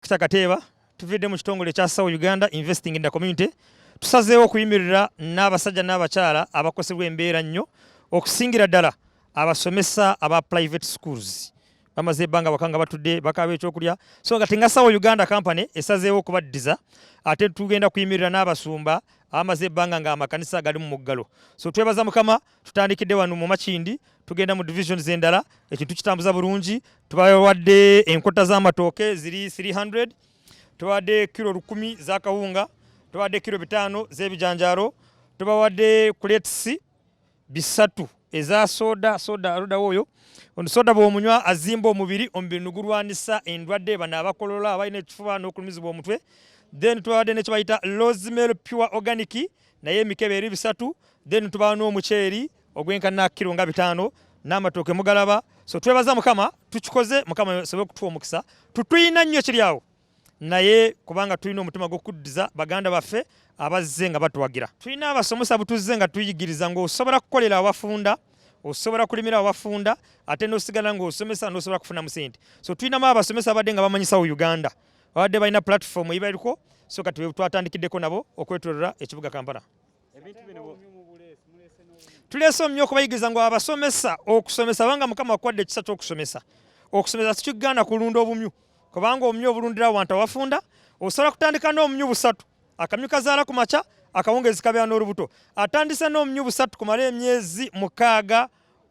Kitakateeba tuvidde mu kitongole kya Sao Uganda Investing in the Community tusazeewo okuyimirira n'abasajja n'abakyala abakosebwa embeera nnyo okusingira ddala abasomesa aba private schools bamaze ebbanga wakanga batudde bakaba ekyokulya so nga tinga Sao Uganda company esazeewo okubaddiza ate tugenda kuyimirira n'abasumba abamaze ebbanga nga amakanisa gali mu muggalo so twebaza Mukama tutandikidde wano mu Makindye tugenda mu divisions endala ekintu kitambuza bulungi tubawadde enkota z'amatooke ziri 300 tubawadde kilo 10 za kawunga tubawadde kilo 5 z'ebijanjaalo tubawadde kuletisi bisatu eza soda aluda woyo ono soda bw'omunywa azimba omubiri nugulwanisa endwadde bano abakolola abalina ekifuba n'okulumizibwa omutwe then tubawadde nekibayita rosemary pure organic naye emikebe eri 3 then tubawa n'omuceeri ogwenkana kilo nga 5 n'amatooke mugalaba so twebaza Mukama tukikoze Mukama sobe okutuwa omukisa tutuyina nnyo kiri awo naye kubanga tulina omutima gw'okuddiza baganda baffe abazze nga batuwagira tulina abasomesa butuzze nga tuyigiriza ng'osobola kukolera awafunda osobola kulimira awafunda ate n'osigala ng'osomesa n'osobola kufuna mu sente so tulinamu abasomesa abadde nga bamanyi Sao Uganda babadde balina platform eyibaliko so kati twatandikiddeko nabo okwetolera ekibuga Kampala tuleese omumyu okubayigiriza ngu abasomesa okusomesa banga Mukama akwadde ekisa ky'okusomesa okusomesa sikigaana kulunda obumyu kubanga omumyu obulundira wantu awafunda osobola kutandika n'omumyu 3 akamyu kazaala ku makya akawungezi kabeera n'olubuto atandise n'omumyu 3 kumala emyezi 6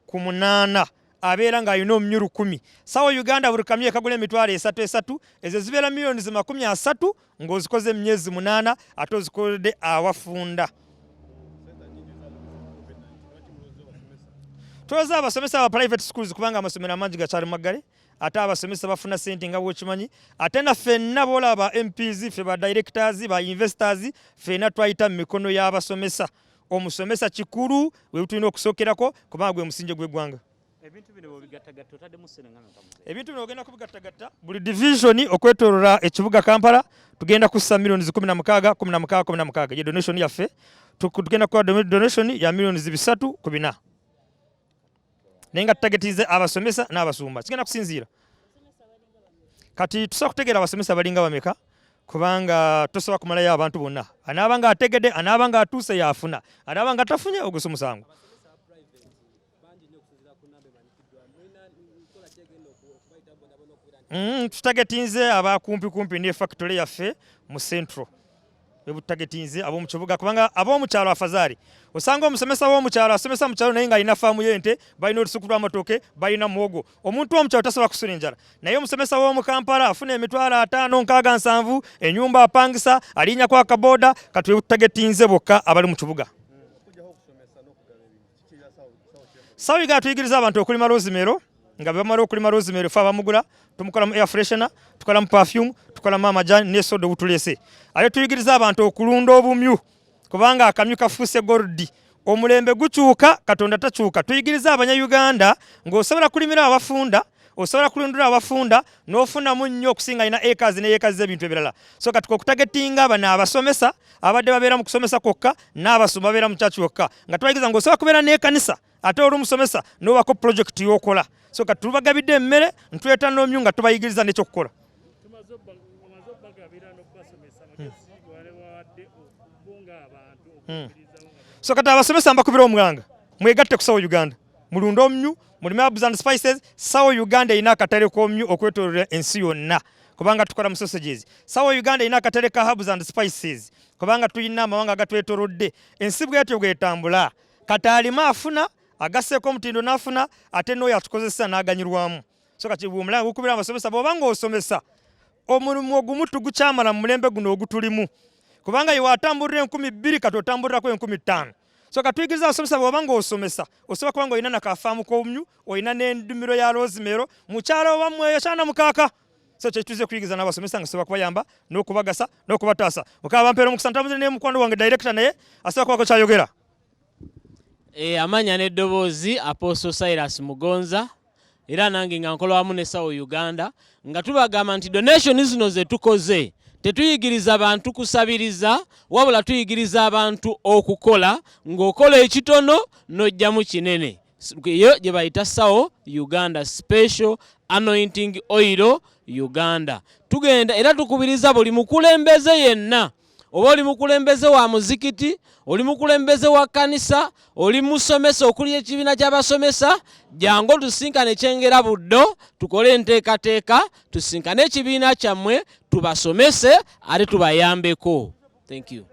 ku 8 abeera ng'alina omumyu 10 Sao Uganda buli kamyu ekagula emitwalo 3 ezo zibeera miliyoni 30 ng'ozikoze emyezi 8 ate ozikodde awafunda tuloza abasomesa aba private schools kubanga amasomero amangi gakyali maggale ate abasomesa bafuna sente nga bwekimanyi ate na ffenna boolaba MPs ffe ba directors ba investors ffenna twayita mu mikono y'abasomesa omusomesa kikulu we tulina okusookerako kubanga gwe musinje gw'eggwanga ebintu bino ogenda kubigattagatta buli division okwetolora ekibuga Kampala tugenda kussa miliyoni 16 ye donation yaffe tugenda kuwa donation ya miliyoni 3 ku 4 nenga tutagetize abasomesa n'abasumba kigenda kusinziira kati tusobola kutegeera abasomesa balinga bameka kubanga tosobola kumalayo abantu bonna anaaba nga ategedde anaaba nga atuuse yaafuna anaaba nga tafunye ogusa omusango tutagetinze abakumpikumpi ne factory yaffe mu central bebutagetinze ab'omu kibuga kubanga ab'omu kyalo afazaali osanga omusomesa w'omukyalo asomesa mu kyalo naye ng'alina faamu y'ente balina olusuku lw'amatooke balina muwogo omuntu w'omukyalo tasobola kusula enjala naye omusomesa w'omu Kampala afuna emitwalo 5 6 7 ennyumba apangisa alinyako akabooda kati bebutagetinze bokka abali mu kibuga Sao Uganda tuyigiriza abantu okulima rosemary nga bamala okulima rosemary fe abamugula tumukolamu air freshener tukolamu perfume tukolamu amajani ne soda obutulese ate tuyigiriza abantu okulunda obumyu kubanga akamyu kafuuse goldi omulembe gukyuka Katonda takyuka tuyigiriza abanya-Uganda ng'osobola kulimira abafunda osobola kulundira abafunda n'ofunamu nnyo okusinga ina acres ne acres z'ebintu ebirala so kati okutagetinga bano abasomesa abadde babeera mu kusomesa kwokka n'abasoma babeera mu kyaki kyokka nga tubayigiriza ng'osobola kubeera n'ekanisa ate oli omusomesa n'obako project y'okola so kati tubagabidde emmere ntuleta n'omyu nga tubayigiriza n'ekyokukola so kati abasomesa mbakubira omulanga mwegatte ku Sao Uganda mulunde omyu mulime herbs and spices Sao Uganda erina akatale k'omyu okwetolera ensi yonna kubanga tukola mu sausages Sao Uganda erina akatale ka herbs and spices kubanga tulina amawanga agatwetolodde ensi bwetyo bwetambula kati alima afuna agasseeko omutindo n'afuna ate n'oyo atukozesa n'aganyirwamu so kati bw'omulanga gukubira abasomesa bw'obanga osomesa omulimu ogumu tugukyamala mu mulembe guno ogutulimu kubanga iwe atambulira 2,000 kati otambulirako 5,000 so katuyigiriza abasomesa bw'obanga osomesa osobola kubanga olina nakafaamu k'omumyu olina n'endimiro ya rosemary mukyalo wammwe eyo kyana mukaaka so kyetuze kuyigiriza n'abasomesa nga sobola kubayamba n'okubagasa n'okubataasa mukaba bampeera omukisa ntambuze ne mukwano wange director naye asobola kubako kyayogera amanya n'eddoboozi Apostle Silas Mugonza era nange nga nkola wamu ne Sao Uganda nga tubagamba nti donation zino ze tukoze tetuyigiriza abantu kusabiriza wabula tuyigiriza abantu okukola ng'okola ekitono n'ojjamu kinene yo gye bayita Sao Uganda Special Anointing Oil Uganda. Tugenda era tukubiriza buli mukulembeze yenna, oba oli mukulembeze wa muzikiti, oli mukulembeze wa kanisa, oli musomesa okuli ekibiina ky'abasomesa, jangu tusinkane Kyengera Buddo, tukole enteekateeka, tusinkane ekibiina kyammwe, tubasomese ate tubayambeko. Thank you.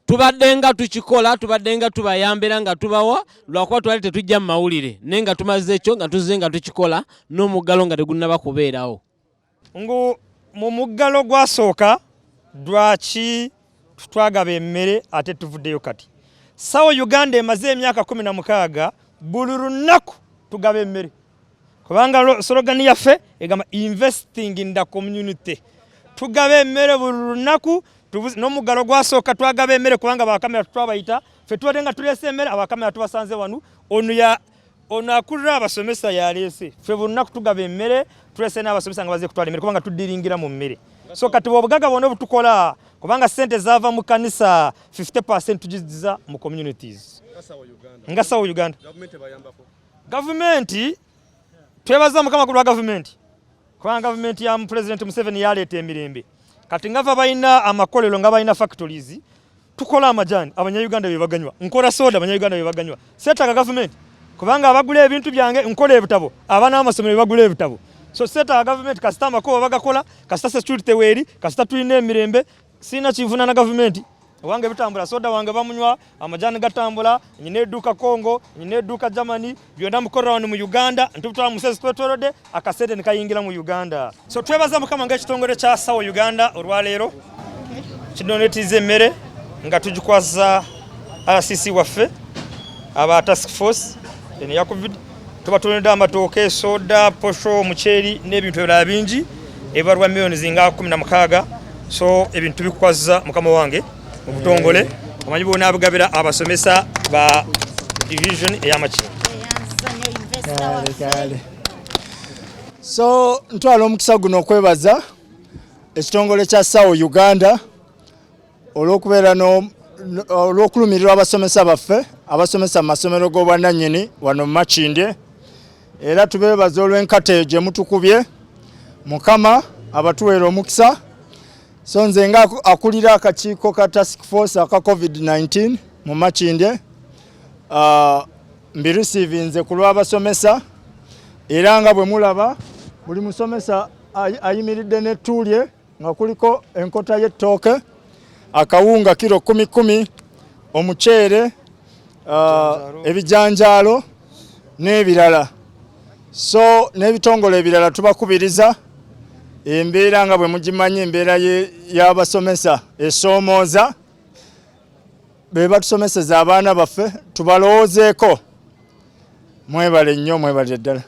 Tubadde nga tukikola, tubadde nga tubayambera nga tubawa, lwakuba twali tetujja mu mawulire, naye nga tumaze ekyo nga tuzze nga tukikola n'omuggalo nga tegunnaba kubeerawo. Ngu mu muggalo gwasooka lwaki twagaba emmere ate tuvuddeyo kati. Sao Uganda emaze emyaka 16 buli lunaku tugaba emmere. Kubanga slogan yaffe egamba investing in the community. Tugaba emmere buli lunaku. N'omuggalo gwasooka twagaba emmere kubanga abakamera twabayita ffe tubadde nga tuleese emmere abakamera tubasanze wano ono akulira abasomesa yaleese ffe buli lunaku tugaba emmere tuleese n'abasomesa nga baze kutwala emmere kubanga tuddiringira mu mmere. So kati obugaga bwonna obutukola kubanga ssente zaava mu kanisa 50% tugiziza mu communities nga Sao Uganda. Gavumenti twebaza Mukama ku lwa gavumenti kubanga gavumenti ya President Museveni yaleeta emirembe. Kati ngava bayina amakolero nga bayina factories tukola amajani abanyayuganda bebaganywa nkola soda abanyayuganda bebaganywa setaga government kubanga abagula ebintu byange nkola ebitabo abana amasomero bebagula ebitabo. So setaga government kasita makoba bagakola kasita security weri kasita tulina emirembe sina kivuna na government wange bitambula soda wange bamunywa amajani gatambula nyine eduka Congo nyine eduka Germany byonna mukorera wano mu Uganda ntubutwa musezi twetolode akasede nikayingira mu Uganda. So twebaza Mukama nga ekitongole kya Sao Uganda olwaleero kidonetize emmere nga tujikwaza RCC waffe aba task force ene ya covid tubatoneda amatooke soda posho mucheri n'ebintu ebirala bingi ebarwa milioni zinga 16. So ebintu bikwaza Mukama wange obutongole amanyi bona abagabira abasomesa ba division ey'amaki. So ntwala omukisa guno okwebaza ekitongole kya Sao Uganda olw'okubeera olw'okulumirira abasomesa baffe abasomesa mu masomero g'obwannannyini wano mu Makindye, era tubeebaza olw'enkata gye mutukubye. Mukama abatuweera omukisa. So nze nga akulira akakiiko ka task force aka COVID-19 mu Makindye mbirisiivinze ku lw'abasomesa, era nga bwe mulaba buli musomesa ayimiridde n'ettuulye nga kuliko enkota y'ettooke, akawunga kiro 10, omuceere, ebijanjaalo n'ebirala. So n'ebitongole ebirala tubakubiriza embeera nga bwe mugimanyi embeera y'abasomesa esoomooza, be batusomeseza abaana baffe tubalowoozeeko. Mwebale nnyo, mwebale ddala.